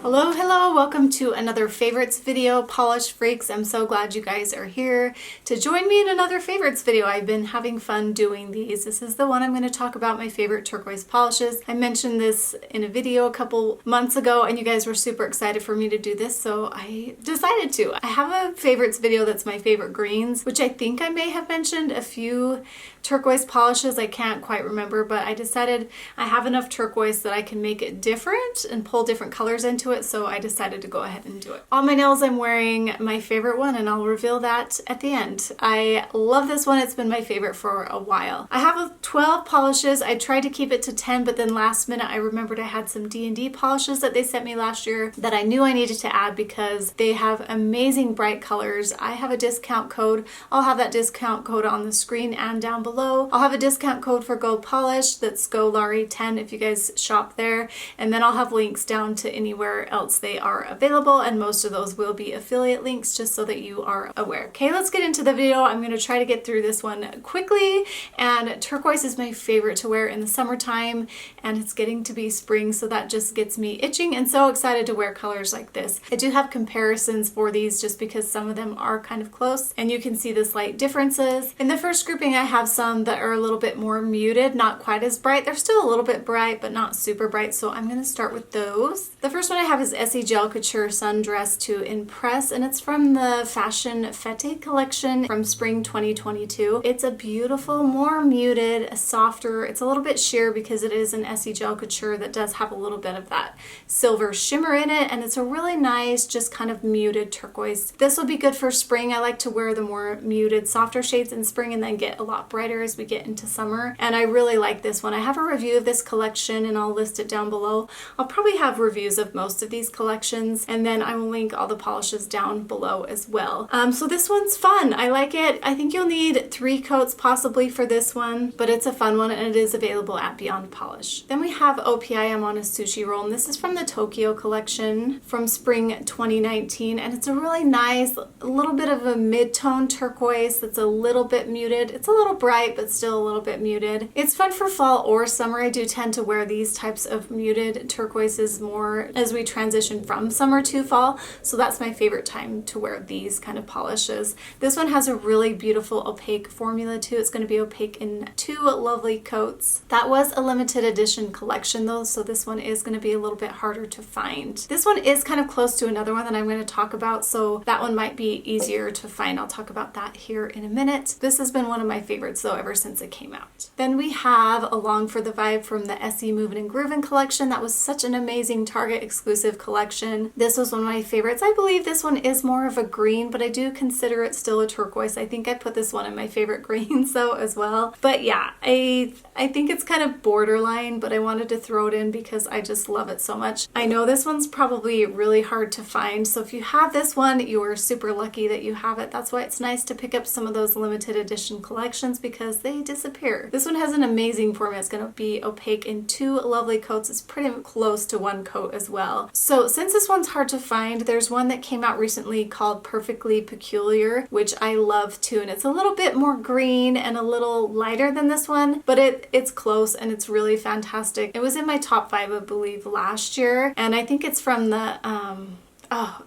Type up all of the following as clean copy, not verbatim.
Hello, hello, welcome to another favorites video, Polish Freaks. I'm so glad you guys are here to join me in another favorites video. I've been having fun doing these. This is the one I'm going to talk about my favorite turquoise polishes. I mentioned this in a video a couple months ago and you guys were super excited for me to do this, so I decided to. I have a favorites video that's my favorite greens, which I think I may have mentioned a few turquoise polishes. I can't quite remember, but I decided I have enough turquoise that I can make it different and pull different colors into it, so I decided to go ahead and do it. On my nails I'm wearing my favorite one and I'll reveal that at the end. I love this one. It's been my favorite for a while. I have 12 polishes. I tried to keep it to 10, but then last minute I remembered I had some DND polishes that they sent me last year that I knew I needed to add because they have amazing bright colors. I have a discount code. I'll have that discount code on the screen and down below. I'll have a discount code for Gold Polish that's GoLarry10 if you guys shop there, and then I'll have links down to anywhere else they are available, and most of those will be affiliate links just so that you are aware. Okay, let's get into the video. I'm going to try to get through this one quickly, and turquoise is my favorite to wear in the summertime, and it's getting to be spring, so that just gets me itching and so excited to wear colors like this. I do have comparisons for these just because some of them are kind of close and you can see the slight differences. In the first grouping I have some that are a little bit more muted, not quite as bright. They're still a little bit bright but not super bright, so I'm going to start with those. The first one I have is Essie Gel Couture Sundressed to Impress, and it's from the Fashion Fete collection from spring 2022. It's a beautiful, more muted, softer, it's a little bit sheer because it is an Essie Gel Couture that does have a little bit of that silver shimmer in it, and it's a really nice, just kind of muted turquoise. This will be good for spring. I like to wear the more muted, softer shades in spring and then get a lot brighter as we get into summer, and I really like this one. I have a review of this collection and I'll list it down below. I'll probably have reviews of most of these collections, and then I will link all the polishes down below as well. So this one's fun. I like it. I think you'll need 3 coats possibly for this one, but it's a fun one and it is available at Beyond Polish. Then we have OPI. I'm on a sushi roll, and this is from the Tokyo collection from spring 2019, and it's a really nice, a little bit of a mid-tone turquoise that's a little bit muted. It's a little bright but still a little bit muted. It's fun for fall or summer. I do tend to wear these types of muted turquoises more as we transition from summer to fall, so that's my favorite time to wear these kind of polishes. This one has a really beautiful opaque formula too. It's going to be opaque in 2 lovely coats. That was a limited edition collection though, so this one is going to be a little bit harder to find. This one is kind of close to another one that I'm going to talk about, so that one might be easier to find. I'll talk about that here in a minute. This has been one of my favorites though ever since it came out. Then we have Along for the Vibe from the Essie, Movin, and Groovin collection. That was such an amazing Target exclusive collection. This was one of my favorites. I believe this one is more of a green, but I do consider it still a turquoise. I think I put this one in my favorite greens though as well. But yeah, I think it's kind of borderline, but I wanted to throw it in because I just love it so much. I know this one's probably really hard to find, so if you have this one, you are super lucky that you have it. That's why it's nice to pick up some of those limited edition collections because they disappear. This one has an amazing formula. It's going to be opaque in 2 lovely coats. It's pretty close to 1 coat as well. So since this one's hard to find, there's one that came out recently called Perfectly Peculiar, which I love too, and it's a little bit more green and a little lighter than this one, but it's close and it's really fantastic. It was in my top 5 I believe last year, and I think it's from the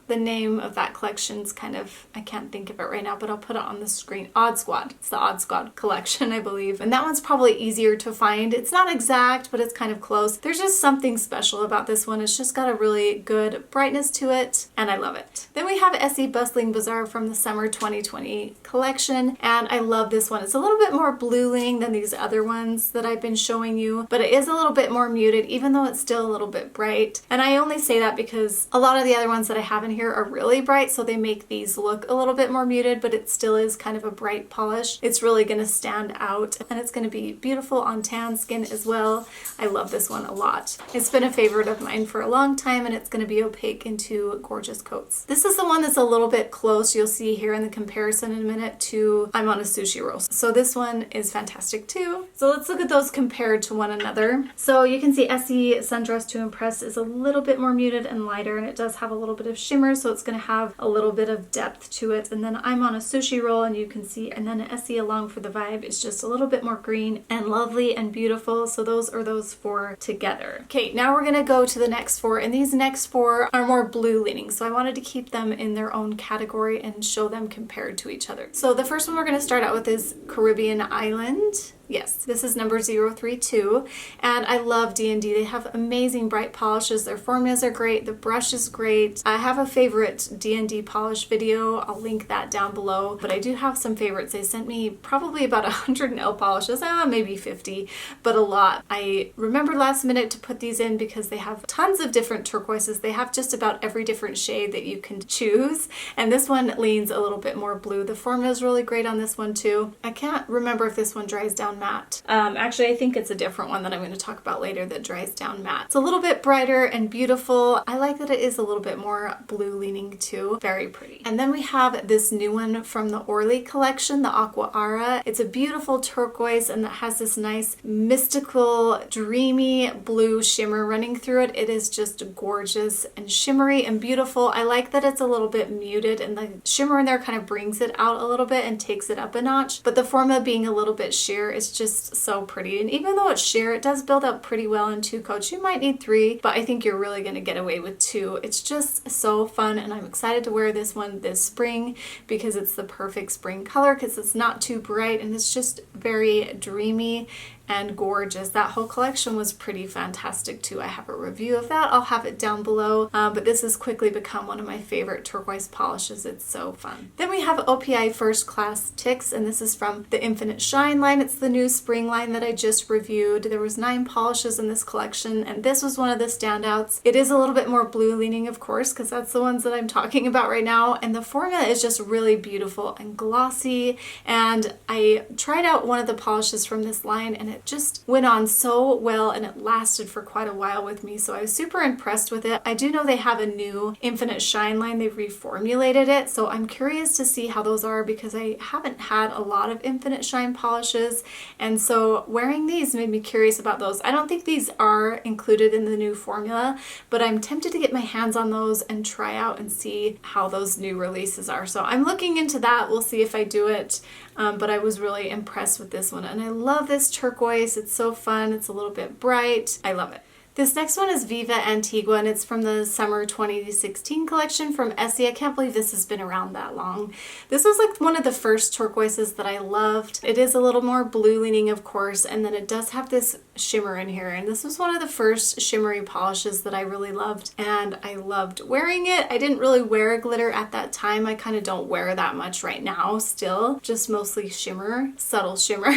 the name of that collection's kind of, I can't think of it right now, but I'll put it on the screen. Odd Squad. It's the Odd Squad collection, I believe. And that one's probably easier to find. It's not exact, but it's kind of close. There's just something special about this one. It's just got a really good brightness to it, and I love it. Then we have Essie Bustling Bazaar from the Summer 2020 collection, and I love this one. It's a little bit more bluing than these other ones that I've been showing you, but it is a little bit more muted, even though it's still a little bit bright. And I only say that because a lot of the other ones that I have in here are really bright, so they make these look a little bit more muted, but it still is kind of a bright polish. It's really going to stand out, and it's going to be beautiful on tan skin as well. I love this one a lot. It's been a favorite of mine for a long time, and it's going to be opaque in 2 gorgeous coats. This is the one that's a little bit close. You'll see here in the comparison in a minute to I'm on a Sushi roll. So this one is fantastic too. So let's look at those compared to one another. So you can see Essie Sundressed to Impress is a little bit more muted and lighter, and it does have a little bit bit of shimmer, so it's going to have a little bit of depth to it. And then I'm on a Sushi roll, and you can see, and then Essie along for the vibe is just a little bit more green and lovely and beautiful. So those are those four together. Okay, now we're going to go to the next four, and these next four are more blue leaning, so I wanted to keep them in their own category and show them compared to each other. So the first one we're going to start out with is Caribbean Island. Yes, this is number 032, and I love D&D. They have amazing bright polishes. Their formulas are great. The brush is great. I have a favorite D&D polish video. I'll link that down below, but I do have some favorites. They sent me probably about 100 nail polishes, maybe 50, but a lot. I remembered last minute to put these in because they have tons of different turquoises. They have just about every different shade that you can choose, and this one leans a little bit more blue. The formula is really great on this one too. I can't remember if this one dries down matte. Actually, I think it's a different one that I'm going to talk about later that dries down matte. It's a little bit brighter and beautiful. I like that it is a little bit more blue leaning too. Very pretty. And then we have this new one from the ORLY collection, the Aqua. It's a beautiful turquoise, and it has this nice mystical, dreamy blue shimmer running through it. It is just gorgeous and shimmery and beautiful. I like that it's a little bit muted, and the shimmer in there kind of brings it out a little bit and takes it up a notch. But the formula being a little bit sheer is just so pretty. And even though it's sheer, it does build up pretty well in 2 coats. You might need 3, but I think you're really going to get away with 2. It's just so fun, and I'm excited to wear this one this spring because it's the perfect spring color, because it's not too bright and it's just very dreamy and gorgeous. That whole collection was pretty fantastic too. I have a review of that. I'll have it down below, but this has quickly become one of my favorite turquoise polishes. It's so fun. Then we have OPI First Class Ticks, and this is from the Infinite Shine line. It's the new spring line that I just reviewed. There was 9 polishes in this collection, and this was one of the standouts. It is a little bit more blue leaning, of course, because that's the ones that I'm talking about right now, and the formula is just really beautiful and glossy. And I tried out one of the polishes from this line, and it just went on so well, and it lasted for quite a while with me, so I was super impressed with it. I do know they have a new Infinite Shine line. They've reformulated it, so I'm curious to see how those are because I haven't had a lot of Infinite Shine polishes, and so wearing these made me curious about those. I don't think these are included in the new formula, but I'm tempted to get my hands on those and try out and see how those new releases are. So I'm looking into that. We'll see if I do it. But I was really impressed with this one, and I love this turquoise. It's so fun. It's a little bit bright. I love it. This next one is Viva Antigua, and it's from the Summer 2016 collection from Essie. I can't believe this has been around that long. This was like one of the first turquoises that I loved. It is a little more blue leaning, of course, and then it does have this shimmer in here, and this was one of the first shimmery polishes that I really loved, and I loved wearing it. I didn't really wear glitter at that time. I kind of don't wear that much right now still, just mostly shimmer, subtle shimmer.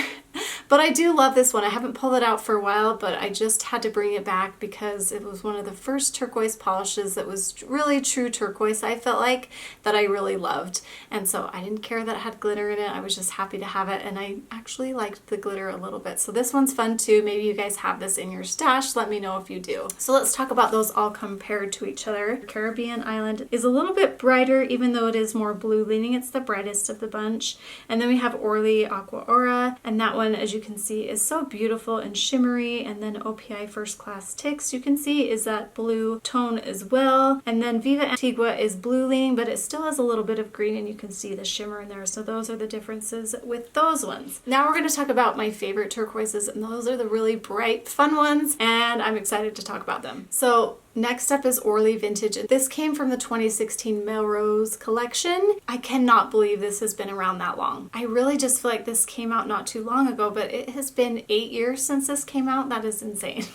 But I do love this one. I haven't pulled it out for a while, but I just had to bring it back because it was one of the first turquoise polishes that was really true turquoise, I felt like, that I really loved. And so I didn't care that it had glitter in it. I was just happy to have it, and I actually liked the glitter a little bit. So this one's fun too. Maybe you guys have this in your stash. Let me know if you do. So let's talk about those all compared to each other. Caribbean Island is a little bit brighter, even though it is more blue leaning. It's the brightest of the bunch. And then we have ORLY Aqua, and that one, as you can see, is so beautiful and shimmery. And then OPI First Class Ticks, you can see, is that blue tone as well. And then Viva Antigua is blue leaning, but it still has a little bit of green, and you can see the shimmer in there. So those are the differences with those ones. Now we're going to talk about my favorite turquoises, and those are the really bright, fun ones, and I'm excited to talk about them. So next up is ORLY Vintage. This came from the 2016 Melrose collection. I cannot believe this has been around that long. I really just feel like this came out not too long ago, but it has been 8 years since this came out. That is insane.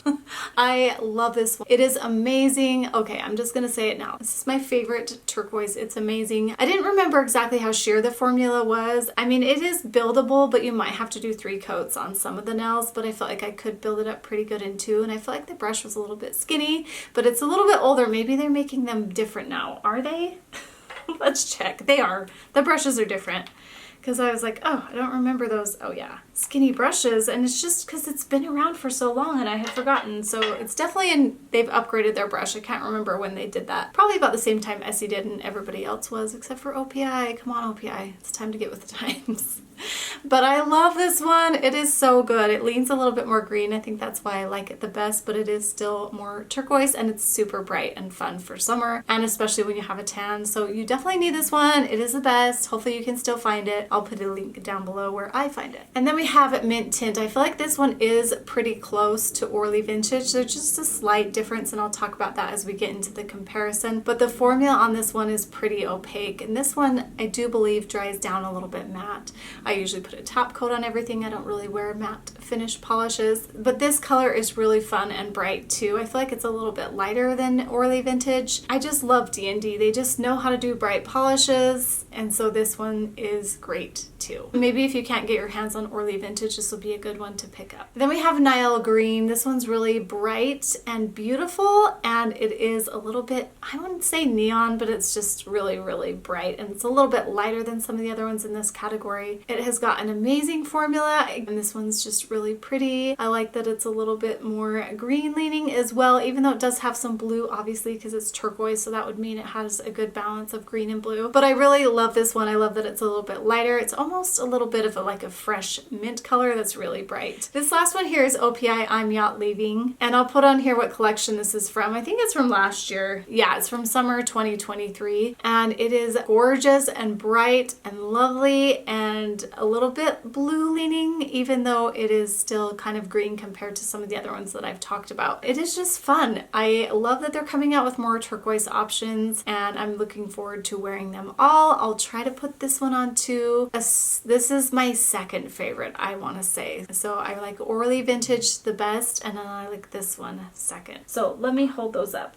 I love this one. It is amazing. Okay, I'm just gonna say it now. This is my favorite turquoise. It's amazing. I didn't remember exactly how sheer the formula was. I mean, it is buildable, but you might have to do 3 coats on some of the nails, but I felt like I could build it up pretty good in 2, and I feel like the brush was a little bit skinny, but it's a little bit older. Maybe they're making them different now. Are they? Let's check. They are. The brushes are different. Because I was like, oh, I don't remember those. Oh yeah. skinny brushes, and it's just because it's been around for so long and I had forgotten. So it's definitely they've upgraded their brush. I can't remember when they did that. Probably about the same time Essie did and everybody else was, except for OPI. Come on, OPI. It's time to get with the times. But I love this one. It is so good. It leans a little bit more green. I think that's why I like it the best, but it is still more turquoise and it's super bright and fun for summer, and especially when you have a tan. So you definitely need this one. It is the best. Hopefully you can still find it. I'll put a link down below where I find it. And then we have Mint Tint. I feel like this one is pretty close to ORLY Vintage. There's just a slight difference, and I'll talk about that as we get into the comparison. But the formula on this one is pretty opaque, and this one I do believe dries down a little bit matte. I usually put a top coat on everything. I don't really wear matte finish polishes, but this color is really fun and bright too. I feel like it's a little bit lighter than ORLY Vintage. I just love DND. They just know how to do bright polishes, and so this one is great too. Maybe if you can't get your hands on ORLY Vintage, this will be a good one to pick up. Then we have Nile Green. This one's really bright and beautiful, and it is a little bit, I wouldn't say neon, but it's just really, really bright, and it's a little bit lighter than some of the other ones in this category. It has got an amazing formula, and this one's just really pretty. I like that it's a little bit more green leaning as well, even though it does have some blue, obviously, because it's turquoise, so that would mean it has a good balance of green and blue. But I really love this one. I love that it's a little bit lighter. It's almost a little bit of like a fresh mint color that's really bright. This last one here is OPI I'm Yacht Leaving, and I'll put on here what collection this is from. I think it's from last year. Yeah, it's from summer 2023, and it is gorgeous and bright and lovely and a little bit blue leaning, even though it is still kind of green compared to some of the other ones that I've talked about. It is just fun. I love that they're coming out with more turquoise options, and I'm looking forward to wearing them all. I'll try to put this one on too. This is my second favorite, I want to say. So I like ORLY Vintage the best, and then I like this one second. So let me hold those up.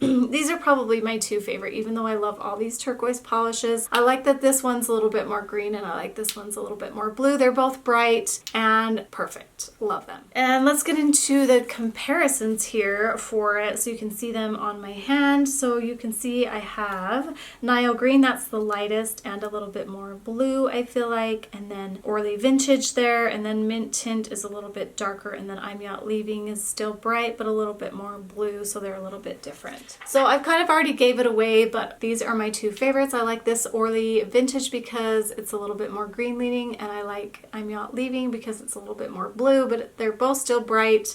These are probably my two favorite, even though I love all these turquoise polishes. I like that this one's a little bit more green and I like this one's a little bit more blue. They're both bright and perfect. Love them. And let's get into the comparisons here for it so you can see them on my hand. So you can see I have Nile Green, that's the lightest, and a little bit more blue, I feel like, and then ORLY Vintage there, and then Mint Tint is a little bit darker, and then I'm Yacht Leaving is still bright but a little bit more blue, so they're a little bit different. So I've kind of already gave it away, but these are my two favorites. I like this ORLY Vintage because it's a little bit more green leaning, and I like I'm Yacht Leaving because it's a little bit more blue, but they're both still bright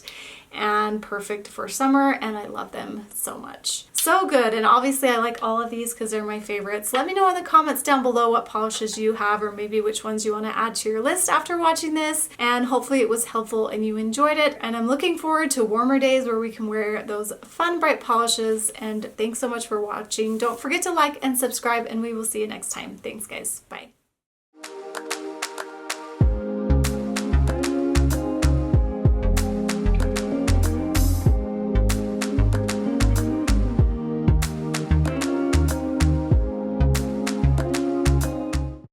and perfect for summer, and I love them so much. So good, and obviously I like all of these because they're my favorites. Let me know in the comments down below what polishes you have, or maybe which ones you want to add to your list after watching this, and hopefully it was helpful and you enjoyed it. And I'm looking forward to warmer days where we can wear those fun bright polishes, and thanks so much for watching. Don't forget to like and subscribe, and we will see you next time. Thanks guys, bye.